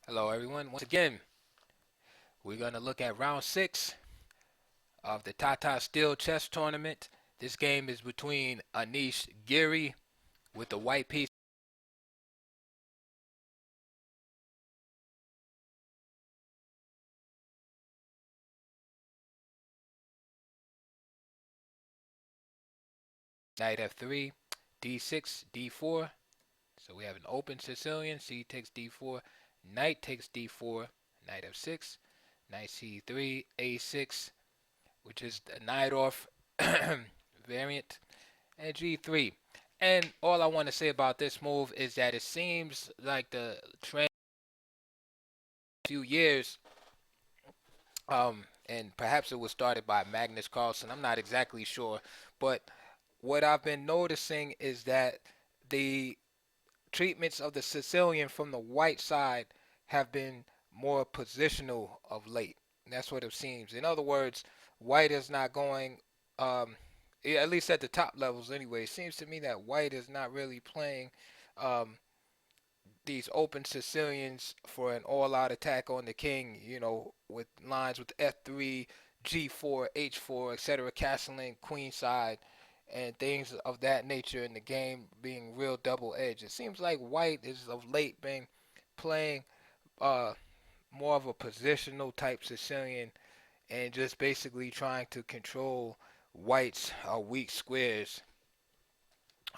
Hello, everyone. Once again, we're going to look at round six of the Tata Steel Chess Tournament. This game is between Anish Giri with the white piece, knight f3, d6, d4. So we have an open Sicilian. C takes d4, knight takes d4, knight f6, knight c3, a6, which is the knight off variant, and g3. And all I want to say about this move is that it seems like the trend few years, and perhaps it was started by Magnus Carlsen. I'm not exactly sure, but what I've been noticing is that the treatments of the Sicilian from the white side have been more positional of late. That's what it seems. In other words, white is not going, at least at the top levels anyway. It seems to me that white is not really playing um, these open Sicilians for an all-out attack on the king, with lines with f3, g4, h4, etc., castling queenside, and things of that nature in the game being real double-edged. It seems like white is of late been playing uh, more of a positional type Sicilian and just basically trying to control white's weak squares,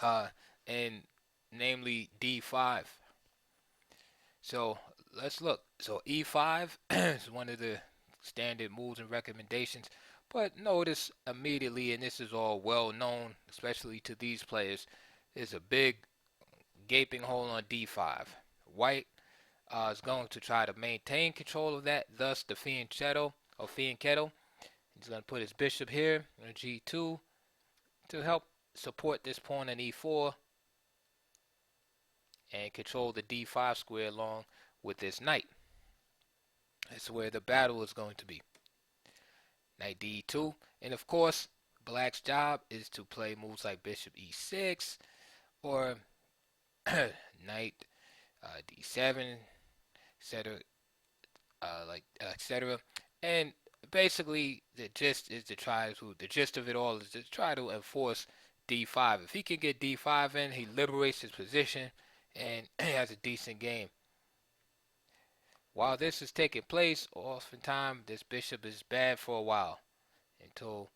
uh, and namely d5. So let's look. So e5 is one of the standard moves and recommendations. But notice immediately, and this is all well known, especially to these players, there's a big gaping hole on d5. White is going to try to maintain control of that, thus the fianchetto or fianchetto. He's going to put his bishop here on g2 to help support this pawn on e4 and control the d5 square along with this knight. That's where the battle is going to be. Knight d2. And of course, black's job is to play moves like bishop e6 or knight d7, etc. Etc. And basically, the gist of it all is to try to enforce d5. If he can get d5 in, he liberates his position and he has a decent game. While this is taking place, oftentimes this bishop is bad for a while until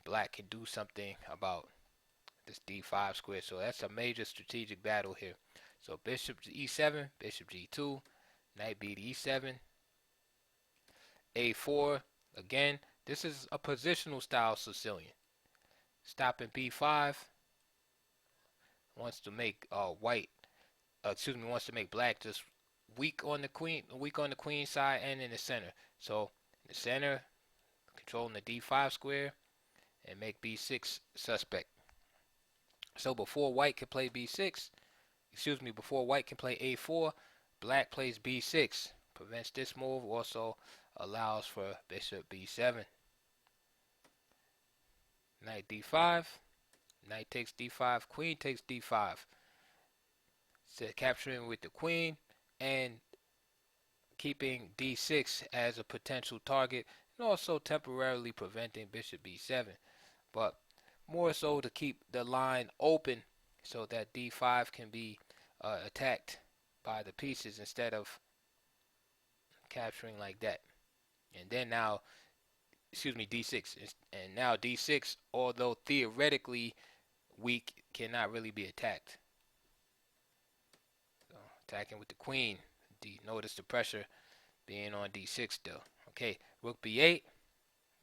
black can do something about this d5 square. So that's a major strategic battle here. So bishop e7, bishop g2, knight b to e7, a4. Again, this is a positional style Sicilian. Stopping b5 wants to make wants to make black just weak on the queen side and in the center. So in the center, controlling the d5 square and make b6 suspect. So before white can play b6, before white can play a4, black plays b6. Prevents this move, also allows for bishop b7. Knight d5, knight takes d5, queen takes d5. So capturing with the queen and keeping d6 as a potential target and also temporarily preventing bishop b7. But more so to keep the line open so that d5 can be attacked by the pieces instead of capturing like that. And then now, d6. And now d6, although theoretically weak, cannot really be attacked. So attacking with the queen. Notice the pressure being on d6 still. Okay, rook b8.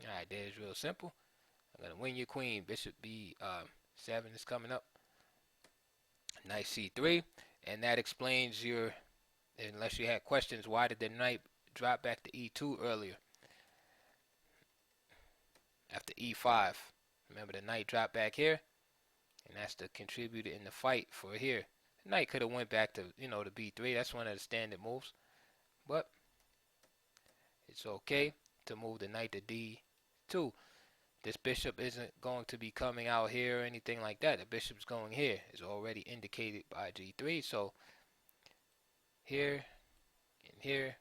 Alright, there's real simple. I'm going to win your queen. Bishop b7 is coming up. Knight c3. And that explains unless you had questions, why did the knight drop back to e2 earlier after e5? Remember, the knight dropped back here, and that's the contributor in the fight for here. The knight could have went back to, to b3. That's one of the standard moves. But it's okay to move the knight to d2. This bishop isn't going to be coming out here or anything like that. The bishop's going here. It's already indicated by g3. So here, here,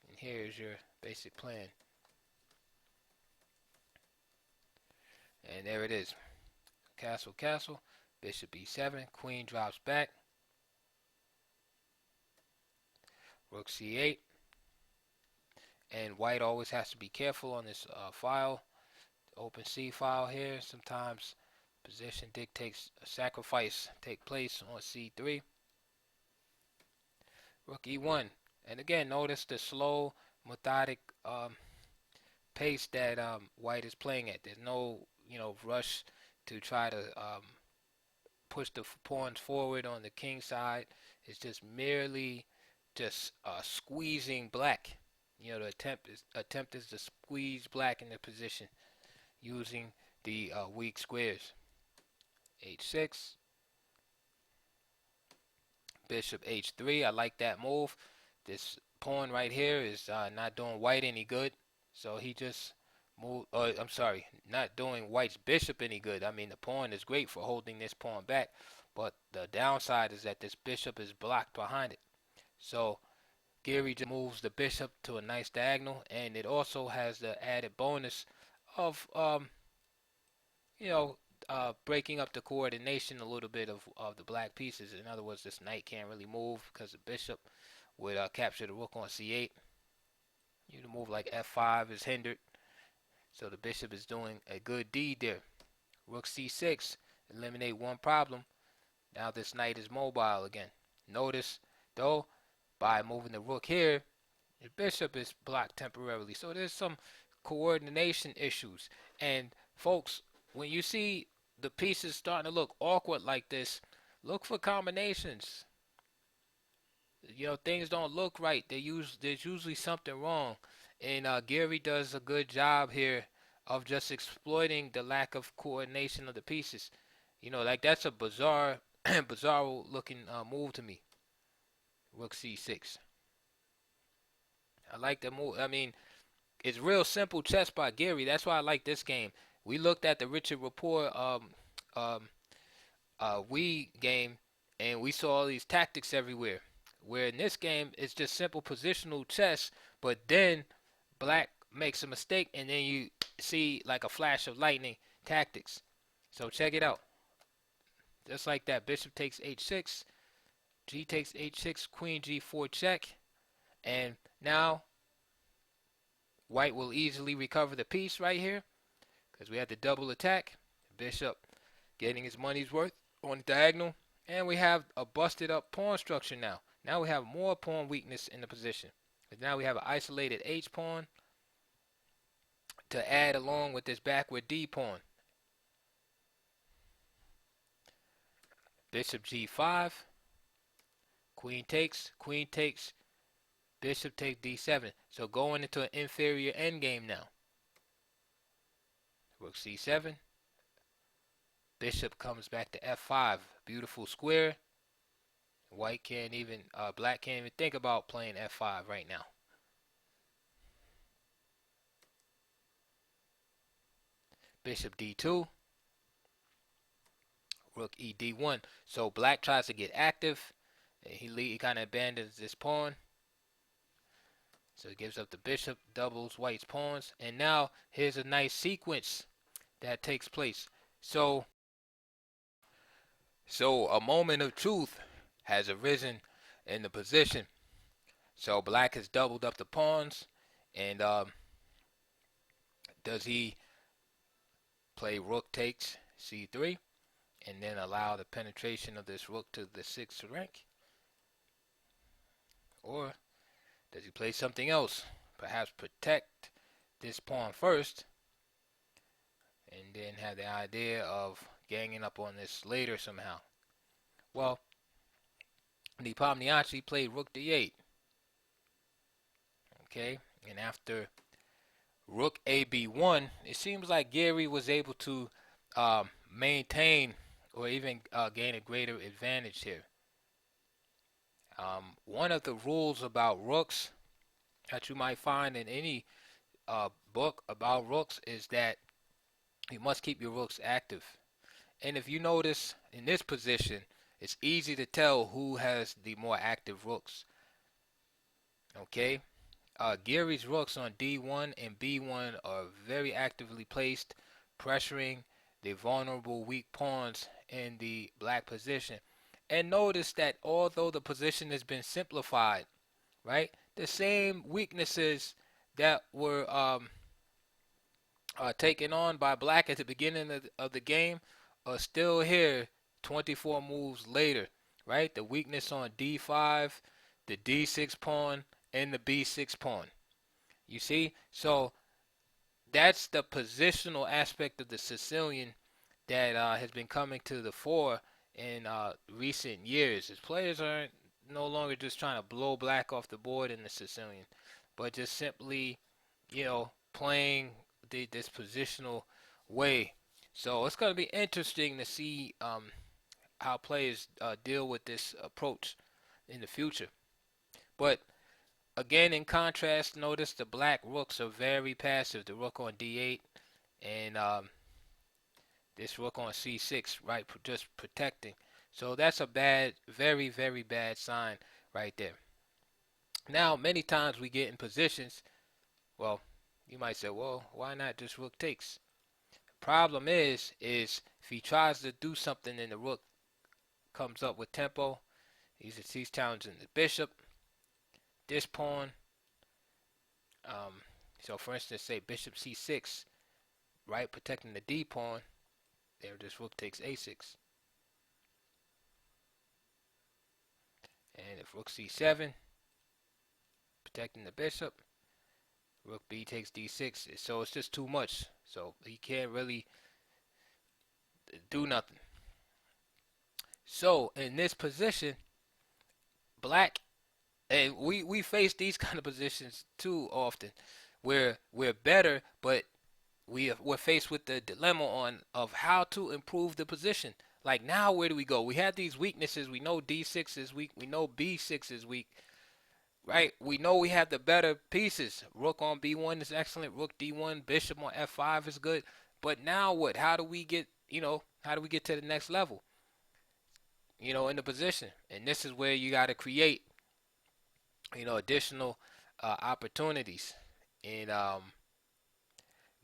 and here is your basic plan. And there it is. Castle, castle, bishop e7, queen drops back, rook c8, and white always has to be careful on this file, open C file here. Sometimes position dictates a sacrifice take place on c3. Rook e1, and again notice the slow, methodic pace that white is playing at. There's no rush to try to push the pawns forward on the king side. It's just merely just squeezing black. The attempt is to squeeze black into position using the weak squares. h6, bishop h3. I like that move. This pawn right here is not doing white any good, so he just moved. I'm sorry, not doing white's bishop any good. I mean, the pawn is great for holding this pawn back, but the downside is that this bishop is blocked behind it. So Giri just moves the bishop to a nice diagonal, and it also has the added bonus of breaking up the coordination a little bit of the black pieces. In other words, this knight can't really move because the bishop would capture the rook on c8. The move like f5 is hindered, so the bishop is doing a good deed there. Rook c6, eliminate one problem. Now this knight is mobile again. Notice, though, by moving the rook here, the bishop is blocked temporarily. So there's some coordination issues. And folks, when you see the pieces starting to look awkward like this, look for combinations. Things don't look right. There's usually something wrong. And Giri does a good job here of just exploiting the lack of coordination of the pieces. Like that's a bizarre looking move to me. Rook c6. I like the move. I mean, it's real simple chess by Giri. That's why I like this game. We looked at the Richard Rapport Wii game, and we saw all these tactics everywhere. Where in this game, it's just simple positional chess, but then black makes a mistake, and then you see like a flash of lightning tactics. So check it out. Just like that, bishop takes h6, g takes h6, queen g4 check, and now white will easily recover the piece right here because we had the double attack. Bishop getting his money's worth on the diagonal, and we have a busted up pawn structure now. Now we have more pawn weakness in the position. Because now we have an isolated H pawn to add along with this backward D pawn. Bishop G5. Queen takes, bishop takes D7. So going into an inferior endgame now. Rook C7. Bishop comes back to F5. Beautiful square. White can't even, black can't even think about playing F5 right now. Bishop D2. Rook E D1. So black tries to get active. He kind of abandons this pawn. So he gives up the bishop, doubles white's pawns. And now here's a nice sequence that takes place. So a moment of truth has arisen in the position. So black has doubled up the pawns, and does he play rook takes c3 and then allow the penetration of this rook to the 6th rank? Or does he play something else? Perhaps protect this pawn first and then have the idea of ganging up on this later somehow. Well, Nepomniachtchi played rook d8. Okay, and after rook ab1, it seems like Giri was able to maintain or even gain a greater advantage here. One of the rules about rooks that you might find in any book about rooks is that you must keep your rooks active. And if you notice in this position, it's easy to tell who has the more active rooks. Okay. Giri's rooks on D1 and B1 are very actively placed, pressuring the vulnerable weak pawns in the black position. And notice that although the position has been simplified, right, the same weaknesses that were taken on by black at the beginning of the game are still here 24 moves later, right? The weakness on D5, the D6 pawn, and the B6 pawn. You see? So that's the positional aspect of the Sicilian that has been coming to the fore in recent years. As players aren't no longer just trying to blow black off the board in the Sicilian, but just simply, playing this positional way. So it's going to be interesting to see how players deal with this approach in the future. But again, in contrast, notice the black rooks are very passive. The rook on d8 and this rook on c6, right, just protecting. So that's a bad, very, very bad sign right there. Now, many times we get in positions, well, you might say, well, why not just rook takes? Problem is if he tries to do something and the rook comes up with tempo, he's challenging the bishop, this pawn. Um, so for instance, say bishop c6, right, protecting the d pawn. There, this rook takes a6. And if rook c7, protecting the bishop, rook b takes d6. So it's just too much. So he can't really do nothing. So in this position, black, and we face these kind of positions too often, where we're better, but we're faced with the dilemma on of how to improve the position. Like now, where do we go? We have these weaknesses. We know d6 is weak. We know b6 is weak. Right? We know we have the better pieces. Rook on b1 is excellent. Rook d1, bishop on f5 is good. But now what? How do we get? How do we get to the next level? In the position. And this is where you got to create, additional opportunities. And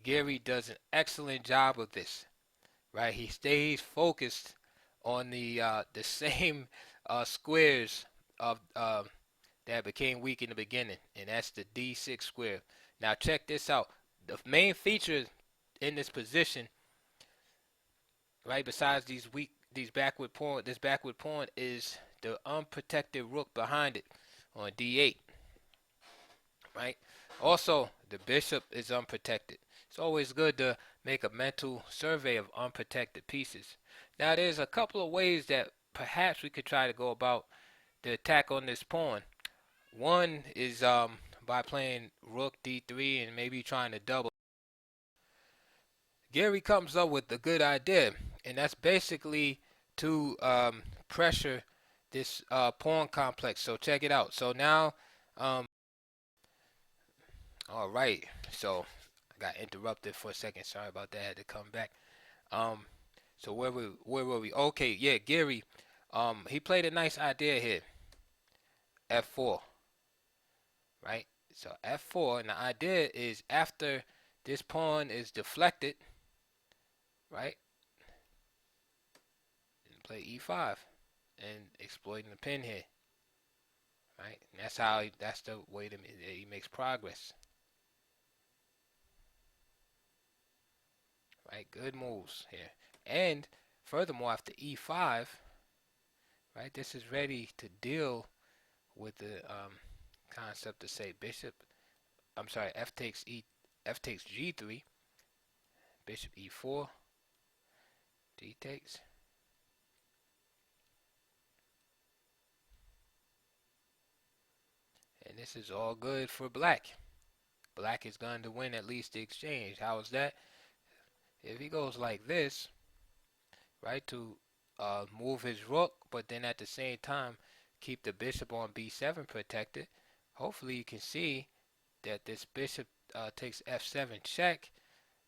Gary does an excellent job of this. Right? He stays focused on the same squares of that became weak in the beginning, and that's the D6 square. Now check this out. The main feature in this position, right, besides this backward pawn is the unprotected rook behind it on D8, right? Also, the bishop is unprotected. It's always good to make a mental survey of unprotected pieces. Now, there's a couple of ways that perhaps we could try to go about the attack on this pawn. One is by playing rook d3 and maybe trying to double. Gary comes up with a good idea, and that's basically to pressure this pawn complex. So check it out. So now, all right. So I got interrupted for a second. Sorry about that. I had to come back. Um, so where were we? Okay, yeah, Gary. He played a nice idea here. F4. Right? So f4, and the idea is after this pawn is deflected, right? And play e5 and exploiting the pin here, right? And that's the way that he makes progress, right? Good moves here. And furthermore, after e5, right, this is ready to deal with the concept to say f takes g3, bishop e4, d takes. And this is all good for black. Black is going to win at least the exchange. How is that? If he goes like this, right, to move his rook, but then at the same time keep the bishop on b7 protected, hopefully you can see that this bishop takes f7 check,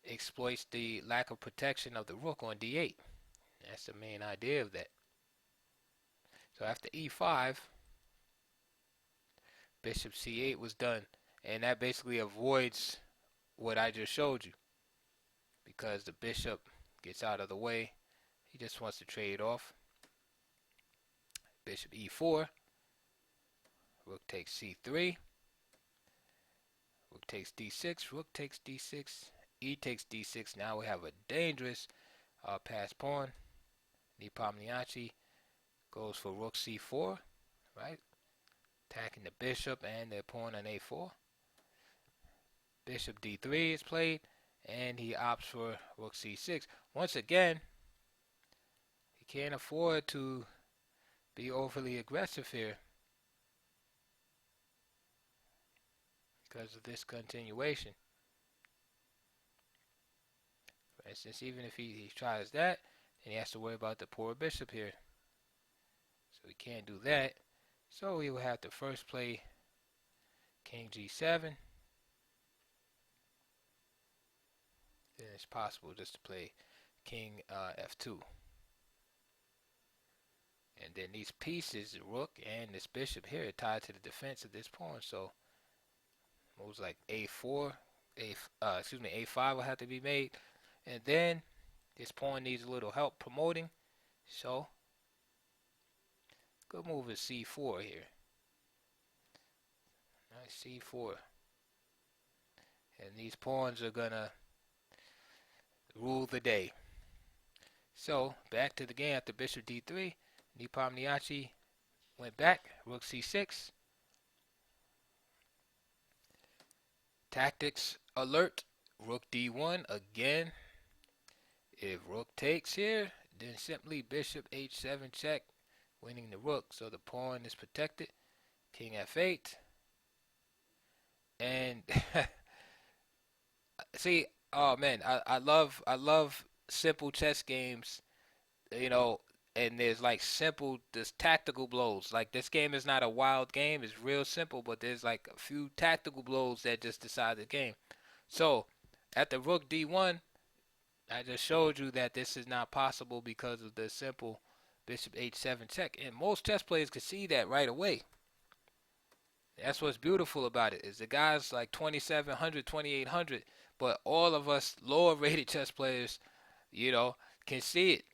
exploits the lack of protection of the rook on d8. That's the main idea of that. So after e5, Bishop c8 was done, and that basically avoids what I just showed you because the bishop gets out of the way. He just wants to trade off. Bishop e4, rook takes c3, rook takes d6, rook takes d6, e takes d6. Now we have a dangerous pass pawn. Nepomniachtchi goes for rook c4, right? Attacking the bishop and the pawn on a4. Bishop d3 is played, and he opts for rook c6. Once again, he can't afford to be overly aggressive here because of this continuation. For instance, even if he tries that, then he has to worry about the poor bishop here. So he can't do that. So he will have to first play king g7. Then it's possible just to play king f2. And then these pieces, the rook and this bishop here, are tied to the defense of this pawn. So moves like a4, a5 will have to be made. And then this pawn needs a little help promoting. So good move is c4 here. Nice c4. And these pawns are gonna rule the day. So back to the game after bishop d3. Nepomniachtchi went back, rook c6. Tactics alert, rook d1 again. If rook takes here, then simply bishop h7 check, winning the rook. So the pawn is protected. King f8. And see, oh man, I love simple chess games, you know, and there's like simple, there's tactical blows. Like this game is not a wild game, it's real simple, but there's like a few tactical blows that just decide the game. So at the rook d1, I just showed you that this is not possible because of the simple bishop h7 check. And most chess players can see that right away. That's what's beautiful about it, is the guys like 2700, 2800, but all of us lower rated chess players, you know, can see it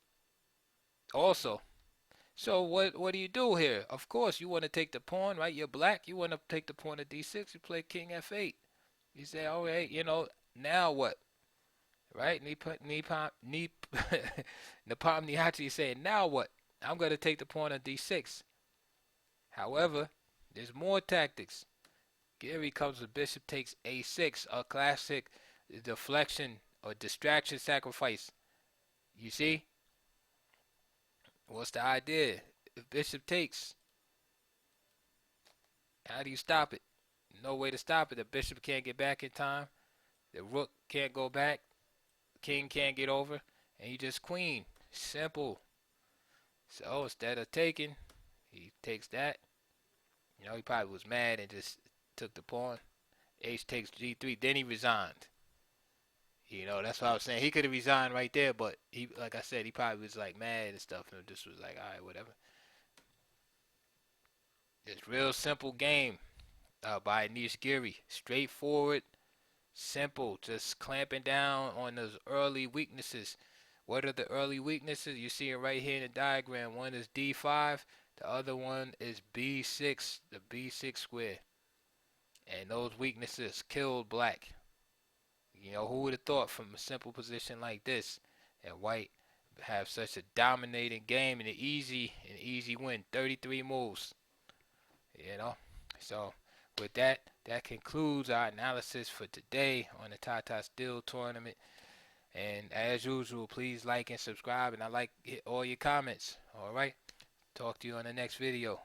also. So what do you do here? Of course, you want to take the pawn, right? You're black. You want to take the pawn to d6. You play king f8. You say, all right, you know, now what? Right? Nepomniachtchi is saying, now what? I'm going to take the pawn to d6. However, there's more tactics. Giri comes with bishop takes a6, a classic deflection or distraction sacrifice. You see? What's the idea? If bishop takes, how do you stop it? No way to stop it. The bishop can't get back in time. The rook can't go back. King can't get over. And you just queen. Simple. So instead of taking, he takes that. You know, he probably was mad and just took the pawn. H takes g3. Then he resigned. You know, that's what I was saying. He could have resigned right there, but he, like I said, he probably was like mad and stuff, and just was like, all right, whatever. It's real simple game by Anish Giri. Straightforward, simple, just clamping down on those early weaknesses. What are the early weaknesses? You see it right here in the diagram. One is d5, the other one is b6, the b6 square. And those weaknesses killed black. You know, who would have thought from a simple position like this that white have such a dominating game and an easy win, 33 moves. You know, so with that, that concludes our analysis for today on the Tata Steel tournament. And as usual, please like and subscribe, and I like all your comments. All right, talk to you on the next video.